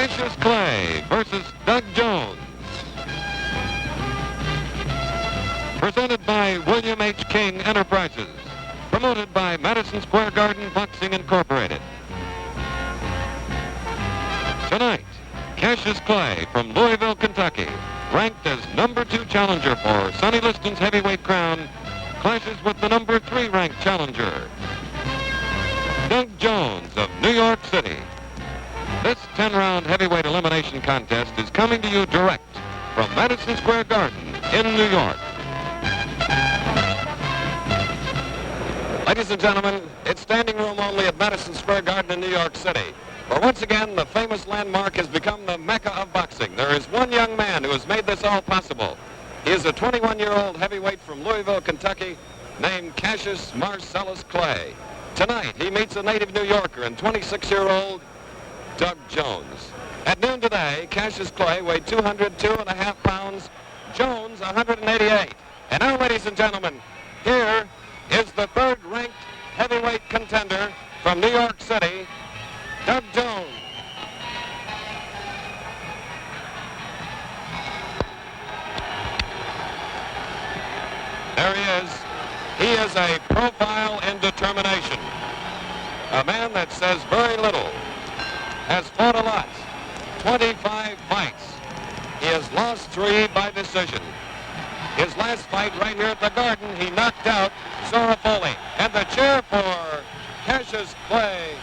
Cassius Clay versus Doug Jones. Presented by William H. King Enterprises. Promoted by Madison Square Garden Boxing Incorporated. Tonight, Cassius Clay from Louisville, Kentucky, ranked as number 2 challenger for Sonny Liston's heavyweight crown, clashes with the number 3 ranked challenger, Doug Jones of New York City. This 10-round heavyweight elimination contest is coming to you direct from Madison Square Garden in New York. Ladies and gentlemen, it's standing room only at Madison Square Garden in New York City. For once again, the famous landmark has become the Mecca of boxing. There is one young man who has made this all possible. He is a 21-year-old heavyweight from Louisville, Kentucky, named Cassius Marcellus Clay. Tonight, he meets a native New Yorker and 26-year-old Doug Jones. At noon today, Cassius Clay weighed 202.5 pounds, Jones 188. And now, ladies and gentlemen, here is the third-ranked heavyweight contender from New York City, Doug Jones. There he is. He is a profile in determination. A man that says very little. Has fought a lot. 25 fights. He has lost 3 by decision. His last fight right here at the Garden, he knocked out Zora Foley. And the cheer for Cassius Clay.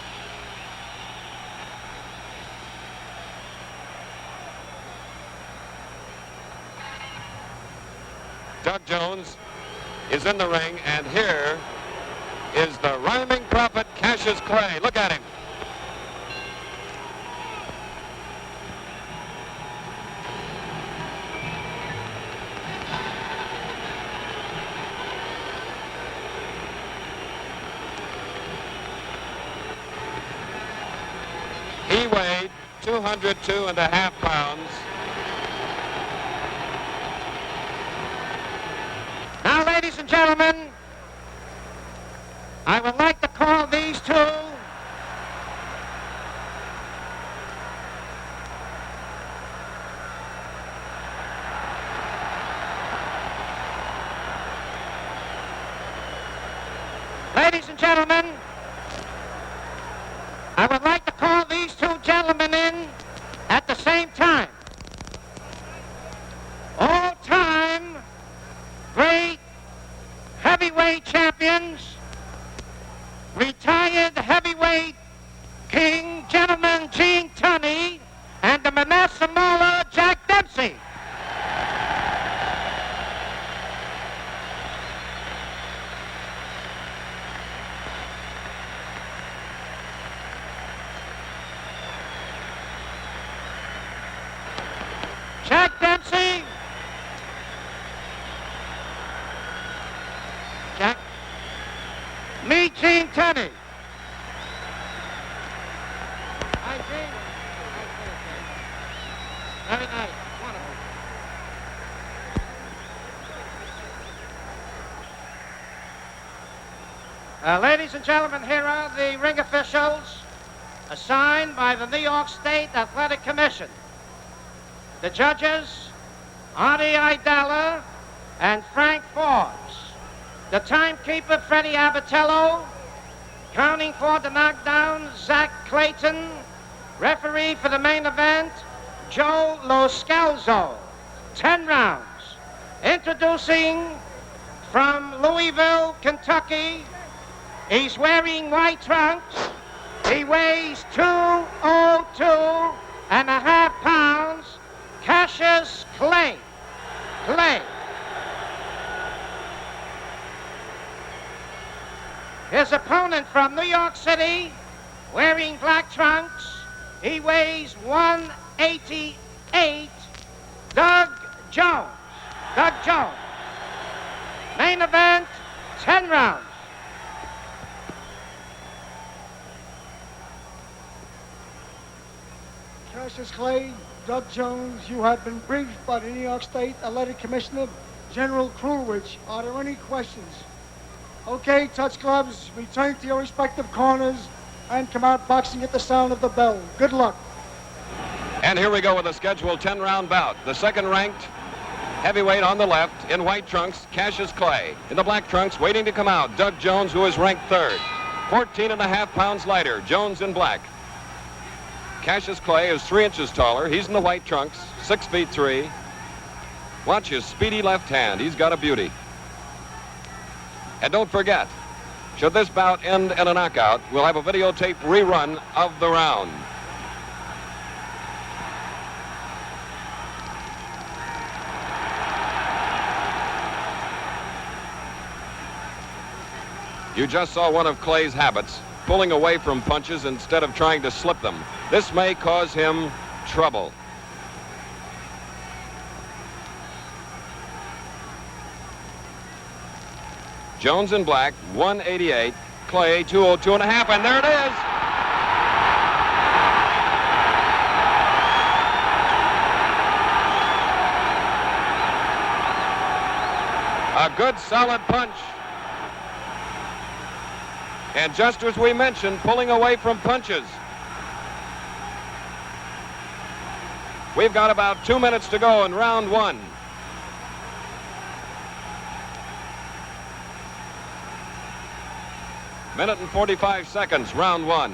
Doug Jones is in the ring, and here is the rhyming prophet Cassius Clay. Look at him. He weighed 202.5 pounds. Now, ladies and gentlemen, I would like to call these two gentlemen in at the same time. All-time great heavyweight champions, retired heavyweight king, gentleman Gene Tunney, and the Manasseh Mauler, Jack Dempsey. Jack Dempsey. Jack. Me, Gene Tunney. Hi, Gene. Very nice. Wonderful. Ladies and gentlemen, here are the ring officials assigned by the New York State Athletic Commission. The judges, Artie Idala and Frank Forbes. The timekeeper, Freddie Abatello. Counting for the knockdown, Zach Clayton. Referee for the main event, Joe Lo Scalzo. 10 rounds. Introducing from Louisville, Kentucky. He's wearing white trunks. He weighs 202.5 pounds. Cassius Clay. His opponent from New York City, wearing black trunks, he weighs 188, Doug Jones. Main event, 10 rounds. Cassius Clay, Doug Jones, you have been briefed by the New York State Athletic Commissioner, General Krulwich. Are there any questions? Okay, touch gloves, return to your respective corners, and come out boxing at the sound of the bell. Good luck. And here we go with a scheduled 10-round bout. The second-ranked heavyweight on the left in white trunks, Cassius Clay. In the black trunks, waiting to come out, Doug Jones, who is ranked third. 14.5 pounds lighter, Jones in black. Cassius Clay is 3 inches taller. He's in the white trunks, 6'3". Watch his speedy left hand. He's got a beauty. And don't forget, should this bout end in a knockout, we'll have a videotape rerun of the round. You just saw one of Clay's habits, pulling away from punches instead of trying to slip them. This may cause him trouble. Jones in black, 188. Clay, 202.5, and there it is. A good solid punch. And just as we mentioned, pulling away from punches. We've got about 2 minutes to go in round one. Minute and 45 seconds, round one.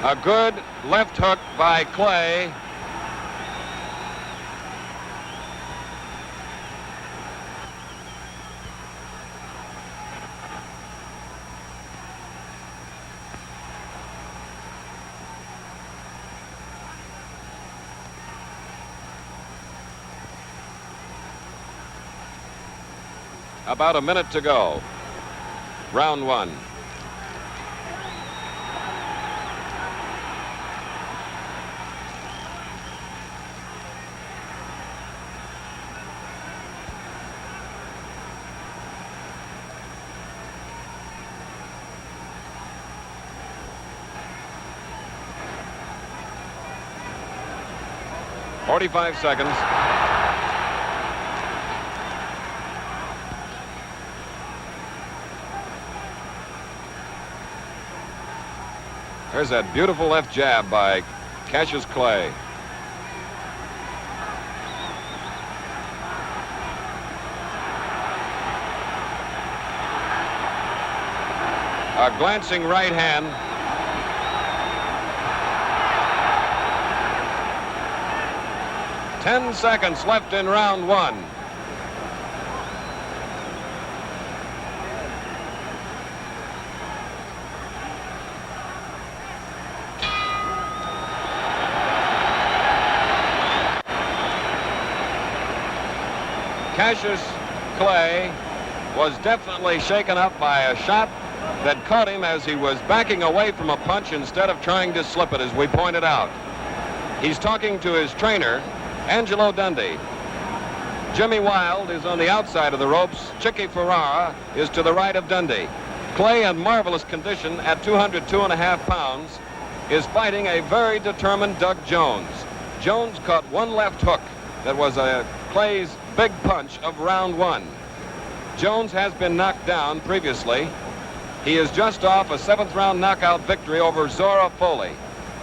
A good left hook by Clay. About a minute to go. Round one. "45 seconds. There's that beautiful left jab by Cassius Clay. A glancing right hand. "10 seconds left in round one. Cassius Clay was definitely shaken up by a shot that caught him as he was backing away from a punch instead of trying to slip it, as we pointed out. He's talking to his trainer, Angelo Dundee. Jimmy Wild is on the outside of the ropes. Chicky Ferrara is to the right of Dundee. Clay, in marvelous condition at 202.5 pounds, is fighting a very determined Doug Jones. Jones caught one left hook that was Clay's big punch of round one. Jones has been knocked down previously. He is just off a 7th-round knockout victory over Zora Foley.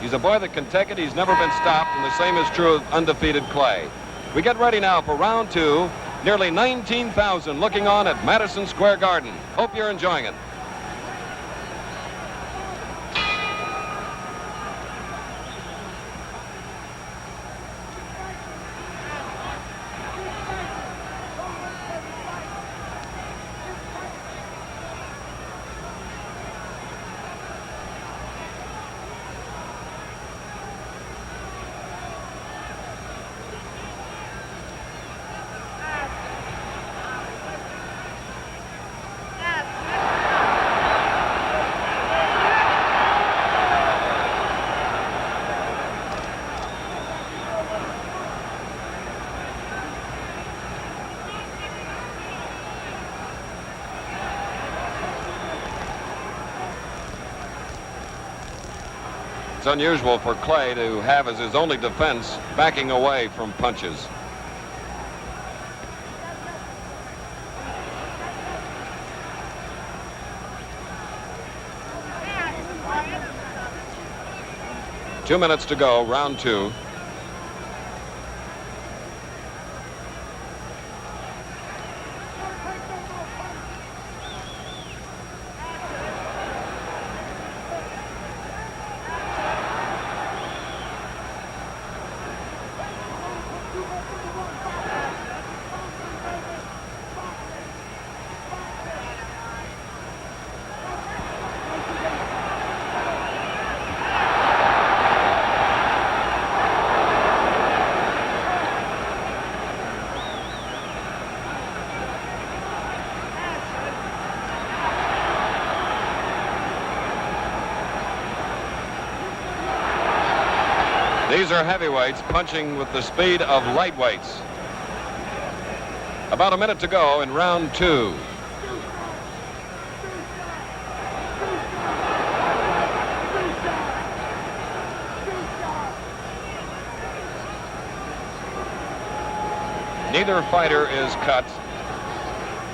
He's a boy that can take it. He's never been stopped, and the same is true of undefeated Clay. We get ready now for round two. Nearly 19,000 looking on at Madison Square Garden. Hope you're enjoying it. It's unusual for Clay to have as his only defense backing away from punches. 2 minutes to go, round 2. These are heavyweights punching with the speed of lightweights. About a minute to go in round 2. Neither fighter is cut.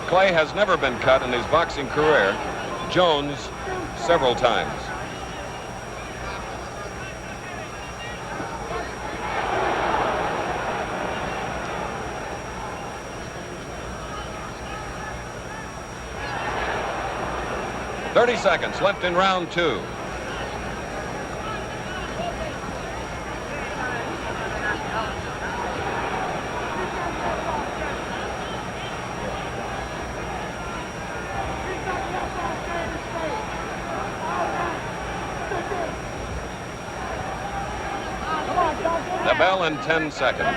Clay has never been cut in his boxing career. Jones several times. .30 seconds left in round 2. The bell in 10 seconds.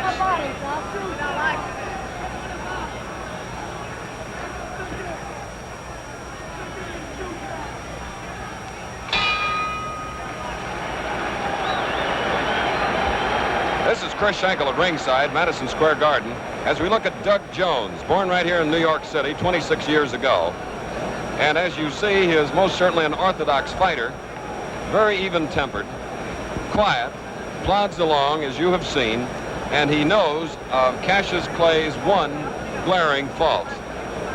This is Chris Schenkel at ringside, Madison Square Garden, as we look at Doug Jones, born right here in New York City 26 years ago. And as you see, he is most certainly an orthodox fighter, very even-tempered, quiet, plods along, as you have seen, and he knows of Cassius Clay's one glaring fault,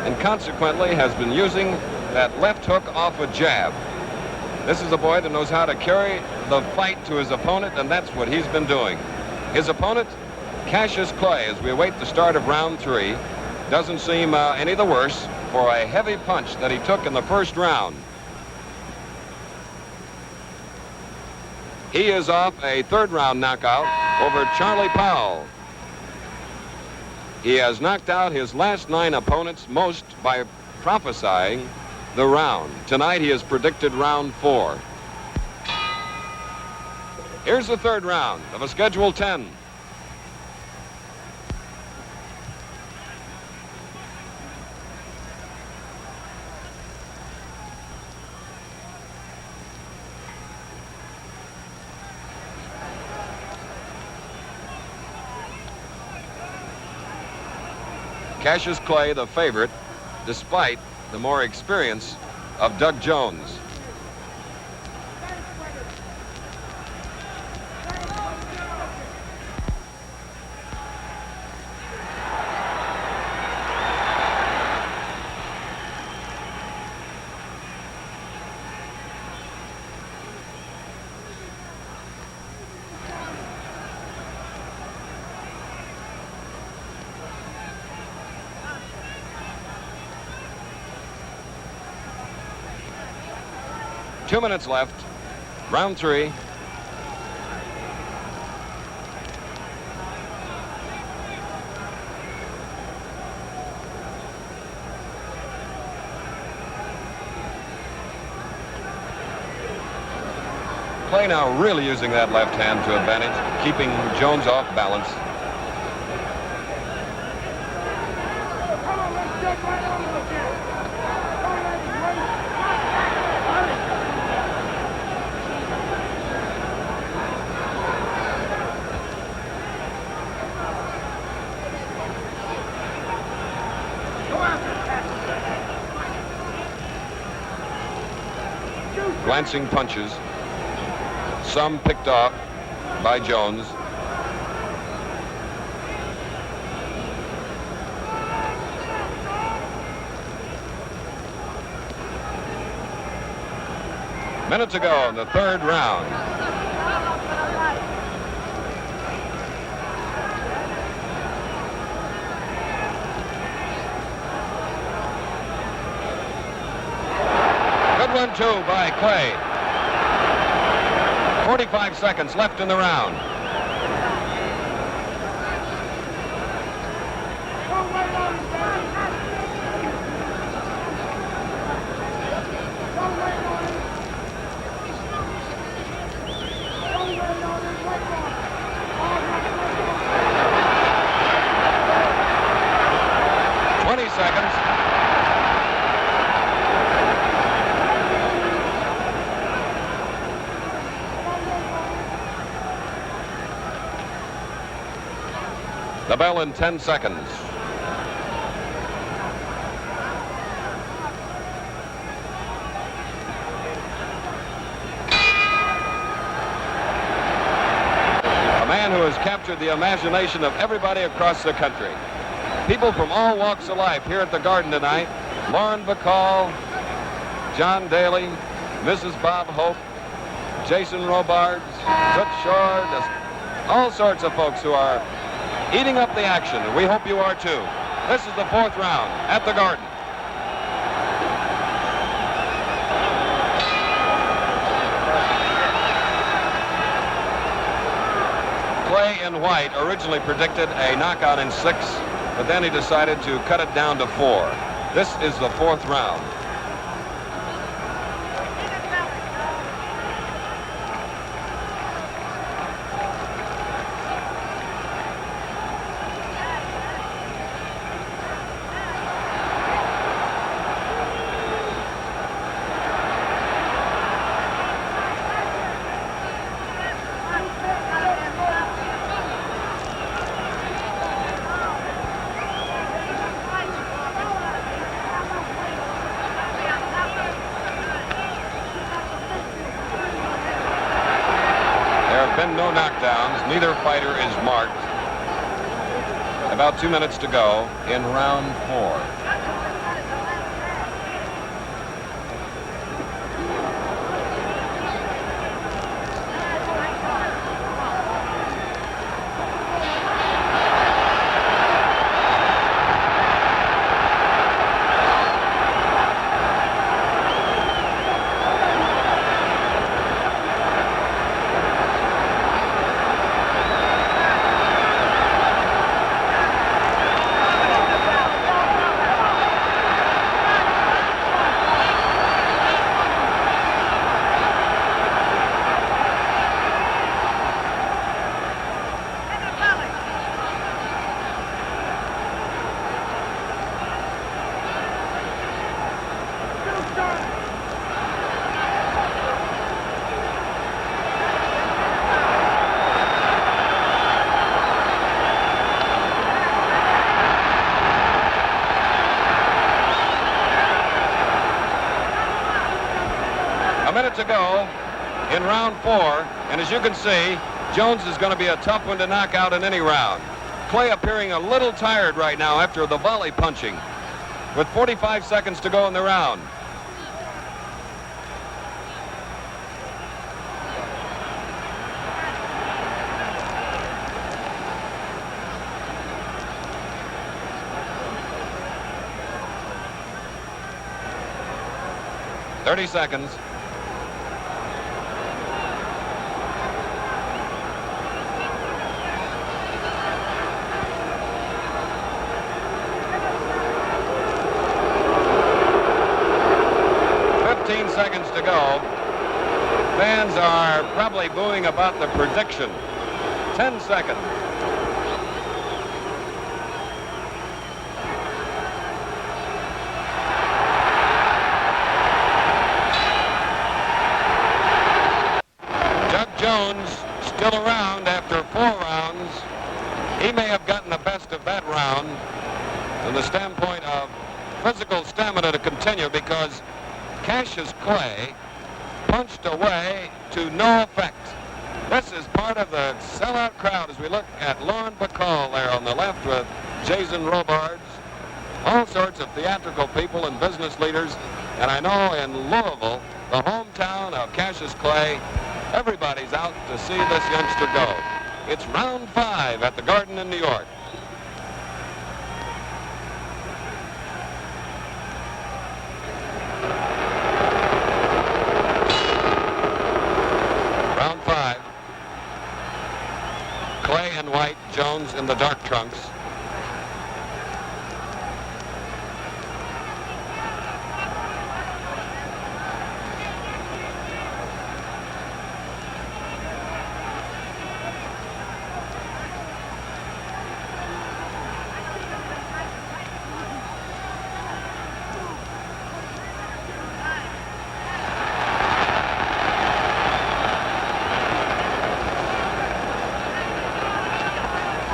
and consequently has been using that left hook off a jab. This is a boy that knows how to carry the fight to his opponent, and that's what he's been doing. His opponent, Cassius Clay, as we await the start of round 3, doesn't seem any the worse for a heavy punch that he took in the first round. He is off a third-round knockout over Charlie Powell. He has knocked out his last 9 opponents, most by prophesying the round. Tonight he has predicted round 4. Here's the third round of a scheduled 10. Cassius Clay, the favorite, despite the more experience of Doug Jones. Two minutes left, round 3. Clay now really using that left hand to advantage, keeping Jones off balance. Glancing punches, some picked off by Jones. Minute to go in the third round. 1-2 by Clay. 45 seconds left in the round. The bell in 10 seconds. A man who has captured the imagination of everybody across the country. People from all walks of life here at the Garden tonight. Lauren Bacall, John Daly, Mrs. Bob Hope, Jason Robards, Toots Shore, all sorts of folks who are eating up the action, and we hope you are too. This is the 4th round at the Garden. Clay in white originally predicted a knockout in 6, but then he decided to cut it down to 4. This is the 4th round. Been no knockdowns. Neither fighter is marked. About 2 minutes to go in round 4. A minute to go in round 4, and as you can see, Jones is going to be a tough one to knock out in any round. Clay appearing a little tired right now after the volley punching, with 45 seconds to go in the round. Thirty seconds. Seconds to go. Fans are probably booing about the prediction. 10 seconds. Doug Jones still around after 4 rounds. He may have gotten the best of that round from the standpoint of physical stamina to continue, because Cassius Clay punched away to no effect. This is part of the sellout crowd as we look at Lauren Bacall there on the left with Jason Robards, all sorts of theatrical people and business leaders. And I know in Louisville, the hometown of Cassius Clay, everybody's out to see this youngster go. It's round 5 at the Garden in New York. Jones in the dark trunks.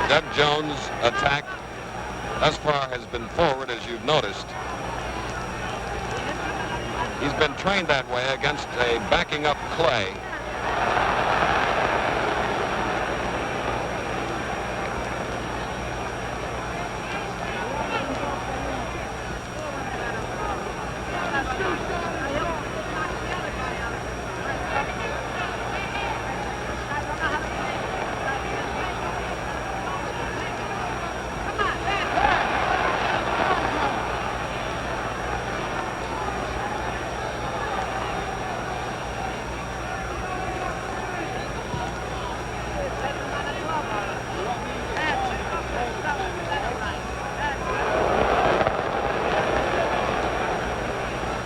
Doug Jones' attack thus far has been forward, as you've noticed. He's been trained that way against a backing up Clay.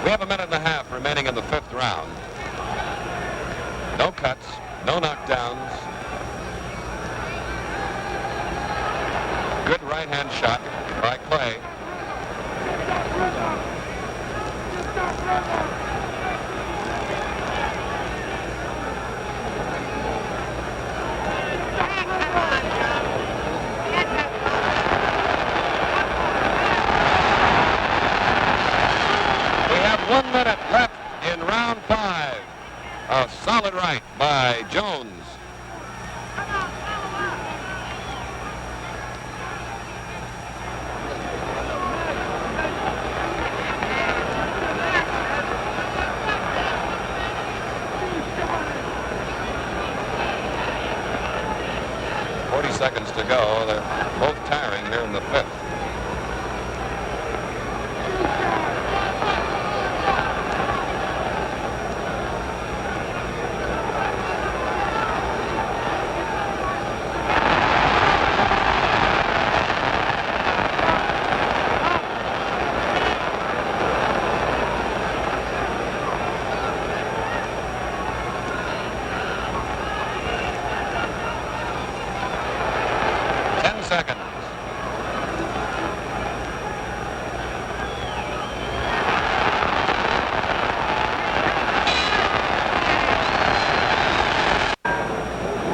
We have a minute and a half remaining in the 5th round. No cuts, no knockdowns. Good right-hand shot by Clay. We have 1 minute left in round 5. A solid right by Jones. Seconds to go. They're both tiring here in the 5th. Seconds.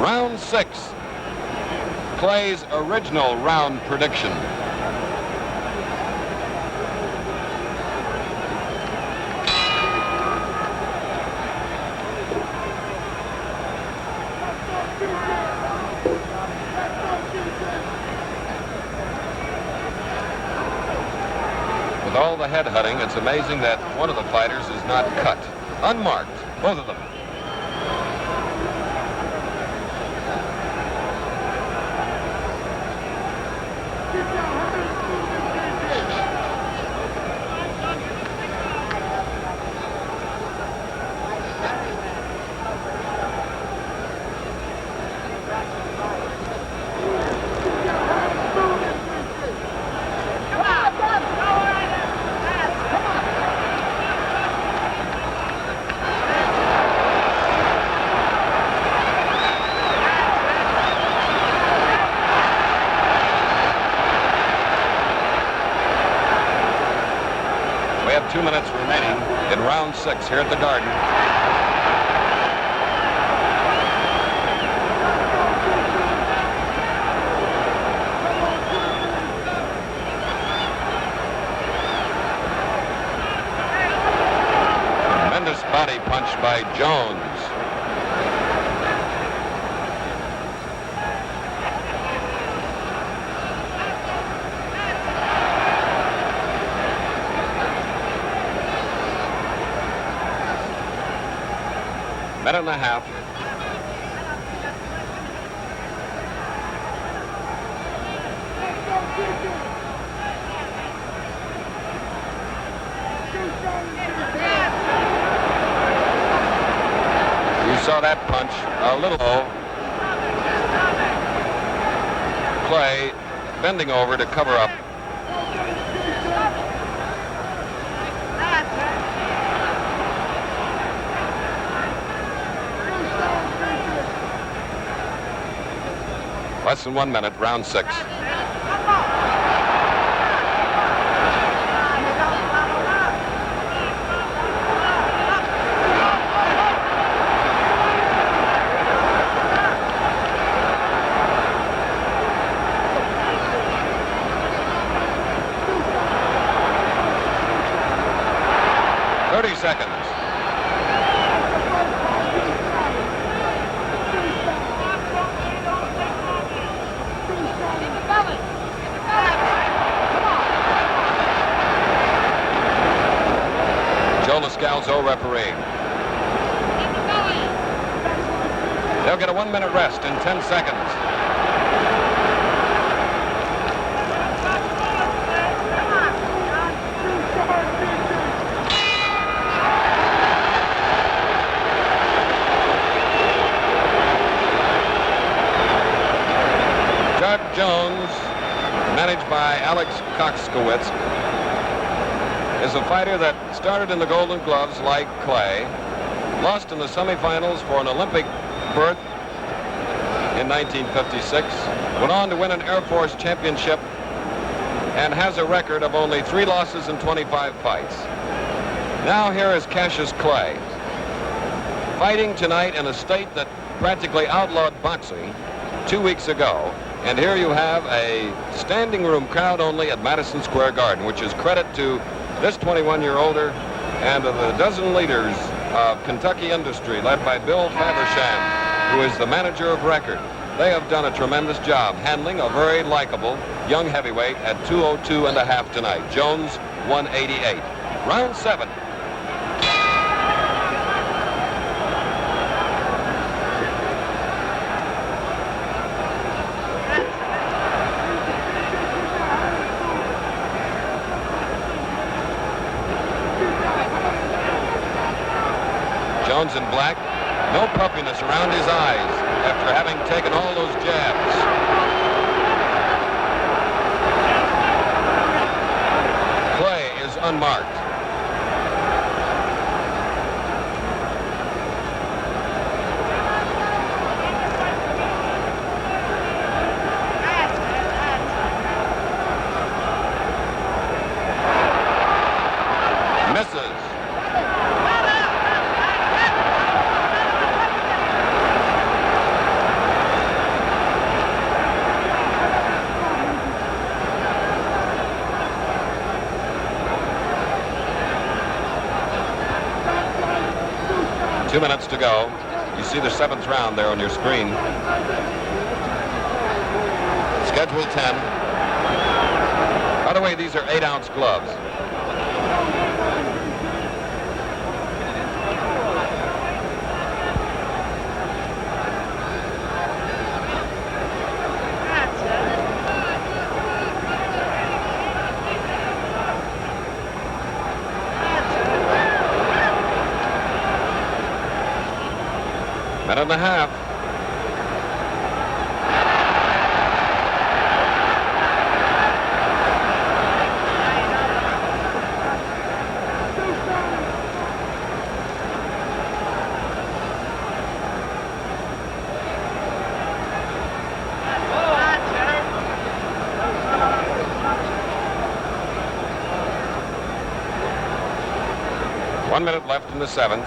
Round 6. Clay's original round prediction. With all the headhunting, it's amazing that one of the fighters is not cut. Unmarked, both of them. We have 2 minutes remaining in round 6 here at the Garden. Tremendous body punch by Jones. Minute and a half. You saw that punch a little low. Clay bending over to cover up. Less than 1 minute, round 6. Seconds. Joe Lascalzo refereeing. They'll get a 1 minute rest in 10 seconds. Jones, managed by Alex Coxkowitz, is a fighter that started in the Golden Gloves like Clay, lost in the semifinals for an Olympic berth in 1956, went on to win an Air Force championship, and has a record of only 3 losses in 25 fights. Now here is Cassius Clay, fighting tonight in a state that practically outlawed boxing 2 weeks ago. And here you have a standing room crowd only at Madison Square Garden, which is credit to this 21-year-older and to the dozen leaders of Kentucky industry led by Bill Faversham, who is the manager of record. They have done a tremendous job handling a very likable young heavyweight at 202.5 tonight. Jones 188. Round 7. Jones in black, no puffiness around his eyes after having taken all those jabs. Clay is unmarked. Misses. 2 minutes to go. You see the 7th round there on your screen. Schedule 10. By the way, these are 8-ounce gloves. Minute and a half. One minute left in the 7th.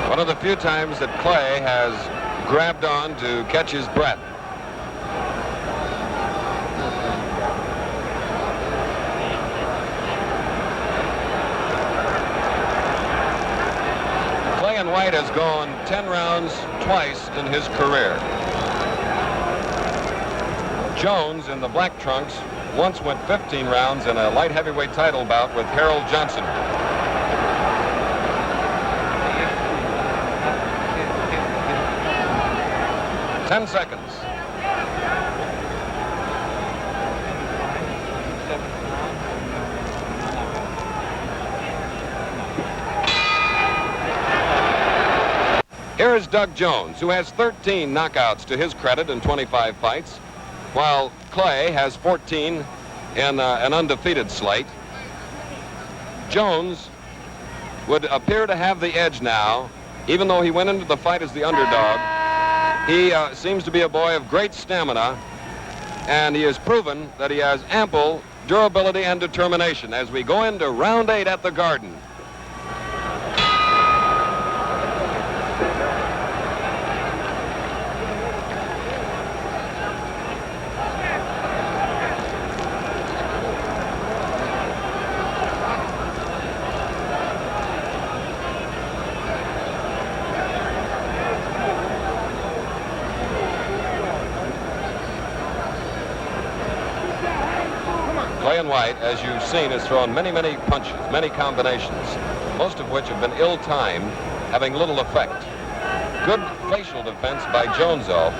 One of the few times that Clay has grabbed on to catch his breath. Clay and White has gone 10 rounds twice in his career. Jones in the black trunks once went 15 rounds in a light heavyweight title bout with Harold Johnson. Ten seconds. Here is Doug Jones, who has 13 knockouts to his credit in 25 fights, while Clay has 14 in an undefeated slate. Jones would appear to have the edge now, even though he went into the fight as the underdog. He seems to be a boy of great stamina, and he has proven that he has ample durability and determination as we go into round 8 at the Garden. Clay and White, as you've seen, has thrown many, many punches, many combinations, most of which have been ill-timed, having little effect. Good facial defense by Jones, though.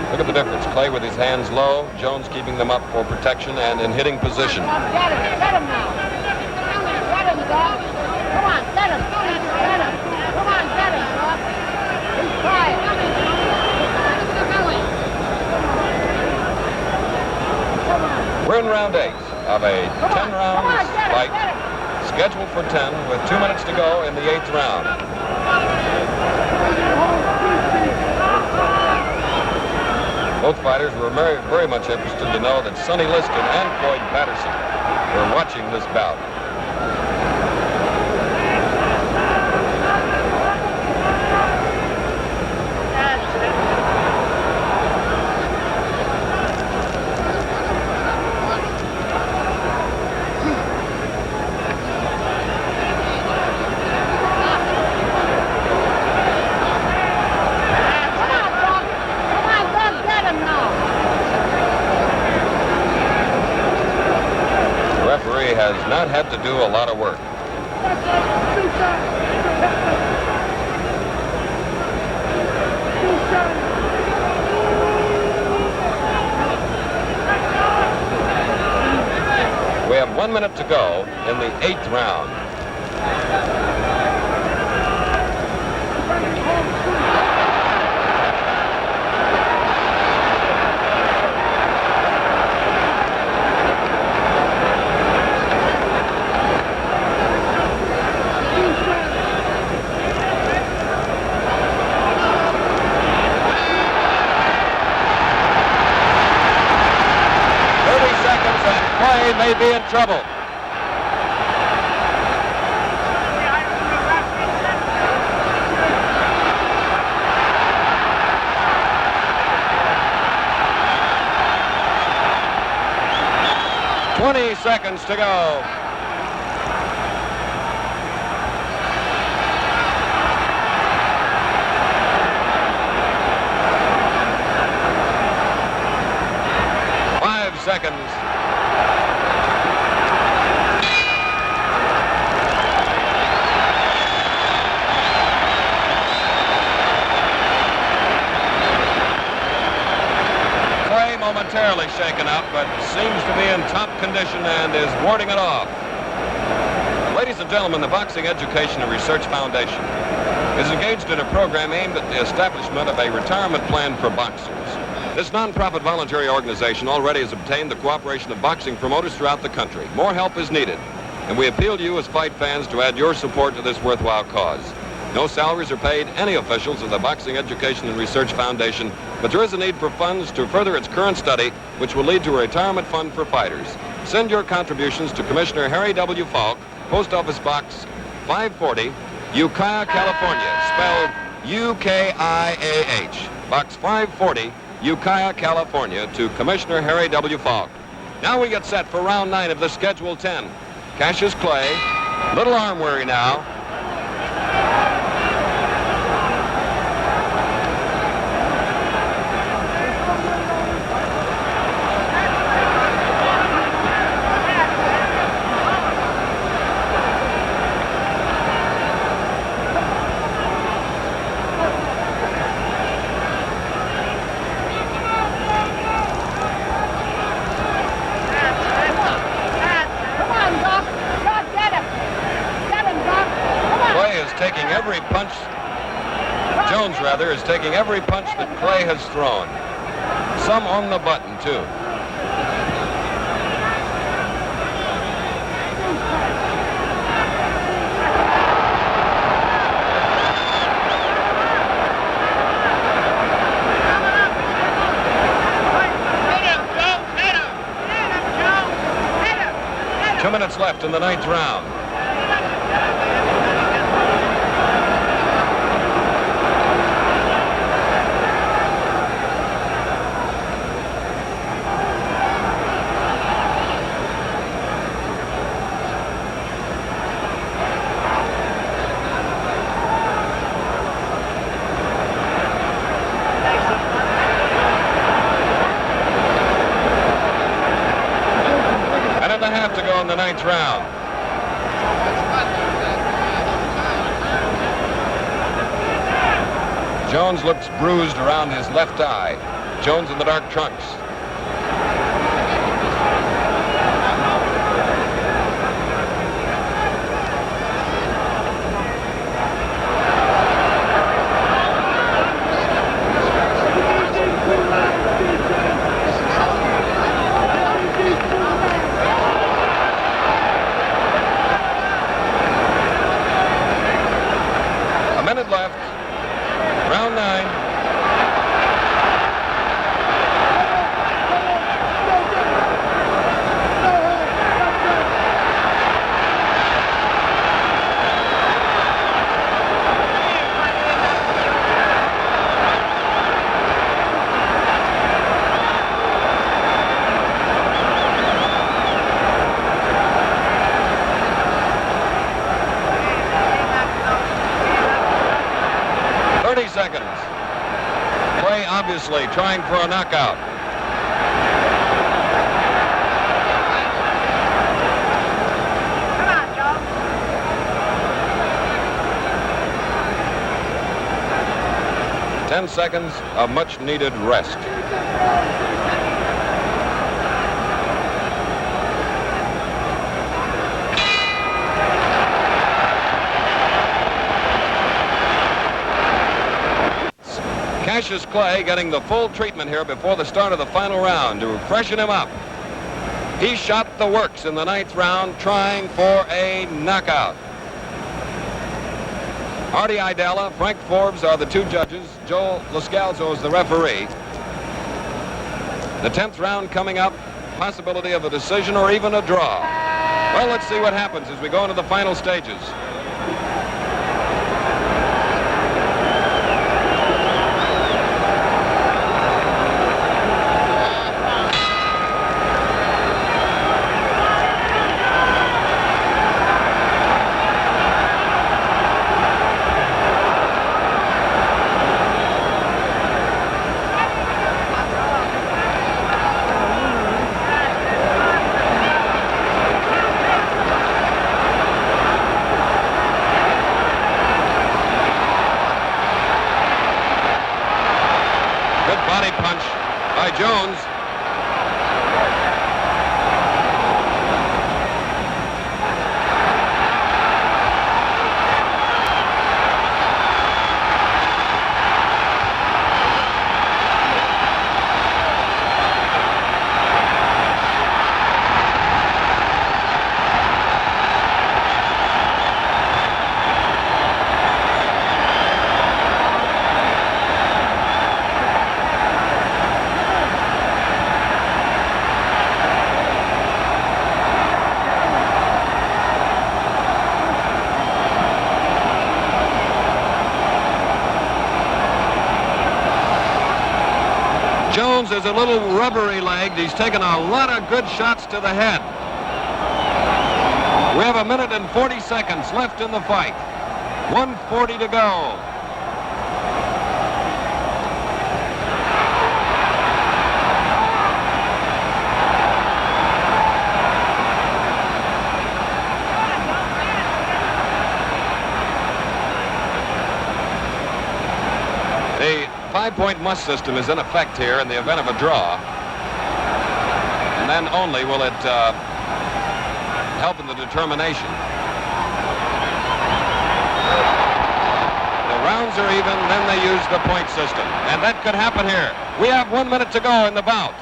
Look at the difference. Clay with his hands low, Jones keeping them up for protection and in hitting position. Get him now. Get him, Doc. Come on, get him. Get him. Come on, get him, Doc. He's quiet. We're in round 8 of a 10-round fight, scheduled for 10 with 2 minutes to go in the 8th round. Both fighters were very much interested to know that Sonny Liston and Floyd Patterson were watching this bout. Has not had to do a lot of work. We have 1 minute to go in the 8th round. May be in trouble. "20 seconds to go. Seconds. Clay momentarily shaken up, but seems to be in top condition and is warding it off. Ladies and gentlemen, the Boxing Education and Research Foundation is engaged in a program aimed at the establishment of a retirement plan for boxers. This non-profit voluntary organization already has obtained the cooperation of boxing promoters throughout the country. More help is needed, and we appeal to you as fight fans to add your support to this worthwhile cause. No salaries are paid any officials of the Boxing Education and Research Foundation, but there is a need for funds to further its current study, which will lead to a retirement fund for fighters. Send your contributions to Commissioner Harry W. Falk, Post Office Box 540, Ukiah, California, spelled U-K-I-A-H. Box 540, Ukiah, California, to Commissioner Harry W. Falk. Now we get set for round 9 of the Schedule 10. Cassius Clay, little arm weary now. Come on, Doc. Doc, get him. Get him, Doc. Mayweather is taking every punch that Clay has thrown. Some on the button, too. Two minutes left in the 9th round. To go in the 9th round. Jones looks bruised around his left eye. Jones in the dark trunks. Left. Round 9. Seconds. Clay obviously trying for a knockout. Come on, Joe. 10 seconds of much needed rest. Cassius Clay getting the full treatment here before the start of the final round to freshen him up. He shot the works in the 9th round trying for a knockout. Artie Idella, Frank Forbes are the two judges. Joe Lascalzo is the referee. The 10th round coming up, possibility of a decision or even a draw. Well, let's see what happens as we go into the final stages. Body punch by Jones. Jones is a little rubbery-legged. He's taken a lot of good shots to the head. We have 1 minute and 40 seconds left in the fight. 1:40 to go. The 5-point must system is in effect here in the event of a draw. And then only will it help in the determination. The rounds are even, then they use the point system. And that could happen here. We have 1 minute to go in the bout.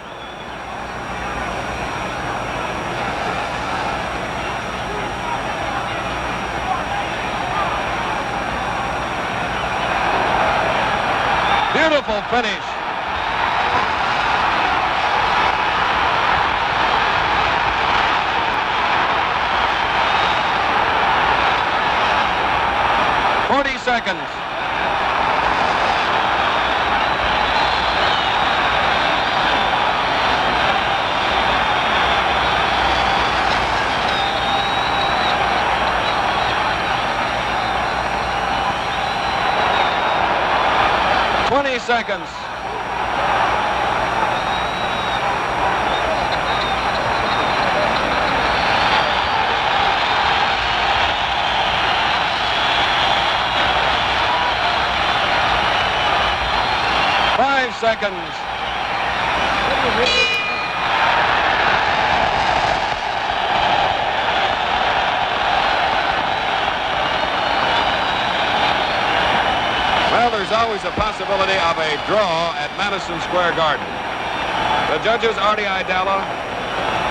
Beautiful finish. Seconds. Seconds. Seconds. Well, there's always a possibility of a draw at Madison Square Garden. The judges, Artie Idala,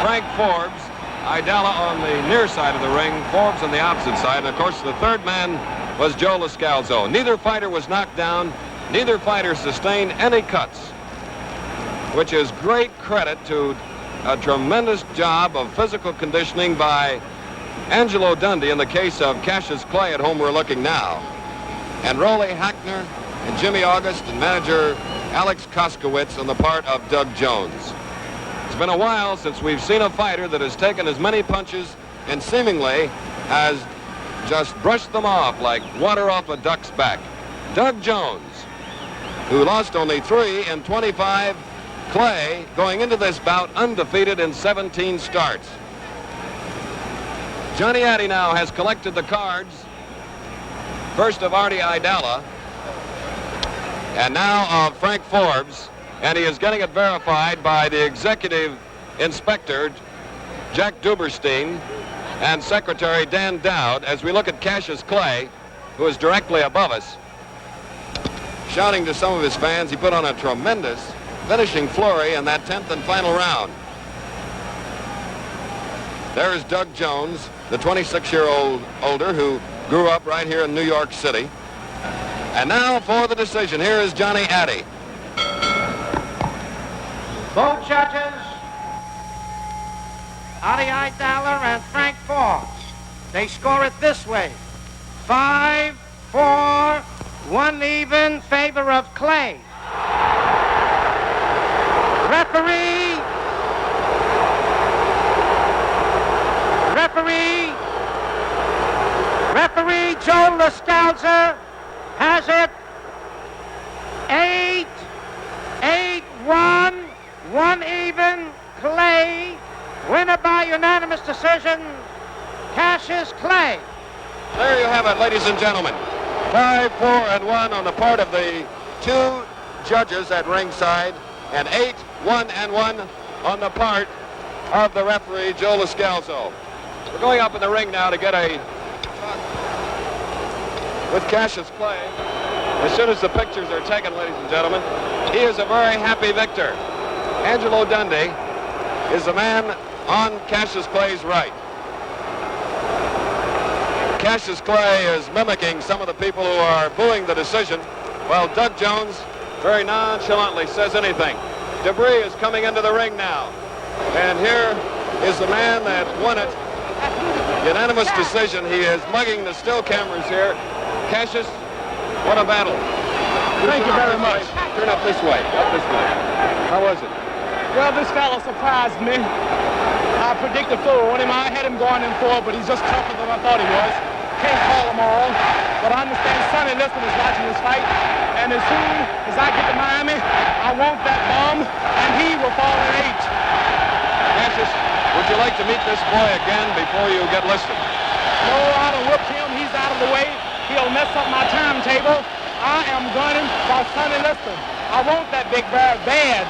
Frank Forbes, Idala on the near side of the ring, Forbes on the opposite side, and of course the third man was Joe Lascalzo. Neither fighter was knocked down. Neither fighter sustained any cuts, which is great credit to a tremendous job of physical conditioning by Angelo Dundee in the case of Cassius Clay, at whom we're looking now, and Rolly Hackner and Jimmy August and manager Alex Koskowitz on the part of Doug Jones. It's been a while since we've seen a fighter that has taken as many punches and seemingly has just brushed them off like water off a duck's back. Doug Jones, who lost only 3 in 25. Clay, going into this bout undefeated in 17 starts. Johnny Addy now has collected the cards. First of Artie Idala, and now of Frank Forbes, and he is getting it verified by the executive inspector, Jack Duberstein, and Secretary Dan Dowd, as we look at Cassius Clay, who is directly above us. Shouting to some of his fans, he put on a tremendous finishing flurry in that 10th and final round. There is Doug Jones, the 26-year-old older who grew up right here in New York City. And now for the decision, here is Johnny Addy. Both judges, Artie Idala and Frank Forbes, they score it this way: 5-4, 1 even, favor of Clay. Referee Joe Lascalzo has it 8-1, 1 even, Clay. Winner by unanimous decision, Cassius Clay. There you have it, ladies and gentlemen. 5-4-1 on the part of the 2 judges at ringside, and 8-1-1 on the part of the referee, Joe Lascalzo. We're going up in the ring now to get a talk with Cassius Clay. As soon as the pictures are taken, ladies and gentlemen, he is a very happy victor. Angelo Dundee is the man on Cassius Clay's right. Cassius Clay is mimicking some of the people who are booing the decision, while Doug Jones very nonchalantly says anything. Debris is coming into the ring now. And here is the man that won it. Unanimous decision. He is mugging the still cameras here. Cassius, what a battle. Thank you very much. Turn up this way, up this way. How was it? Well, this fella surprised me. I predicted 4 on him. I had him going in 4, but he's just tougher than I thought he was. Can't call them all. But I understand Sonny Liston is watching this fight. And as soon as I get to Miami, I want that bomb, and he will fall in 8. Cassius, would you like to meet this boy again before you get listed? No, I don't whip him. He's out of the way. He'll mess up my timetable. I am gunning for Sonny Liston. I want that big bear bad.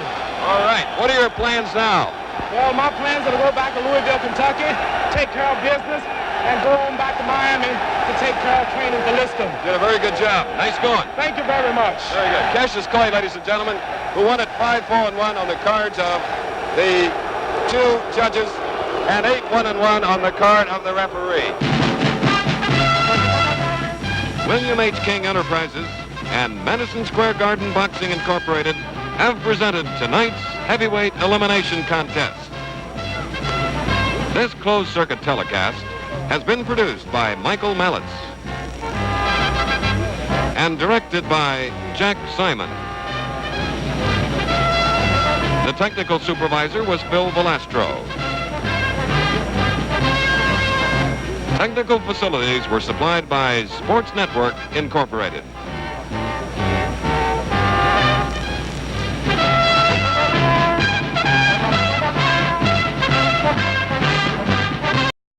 All right. What are your plans now? Well, my plans are to go back to Louisville, Kentucky, take care of business, and go on back to Miami to take care of training for Liston. Did a very good job. Nice going. Thank you very much. Very good. Cassius Clay, ladies and gentlemen, who won at 5-4-1 on the cards of the two judges and 8-1-1 on the card of the referee. William H. King Enterprises and Madison Square Garden Boxing Incorporated have presented tonight's heavyweight elimination contest. This closed-circuit telecast has been produced by Michael Mallitz and directed by Jack Simon. The technical supervisor was Phil Velastro. Technical facilities were supplied by Sports Network Incorporated.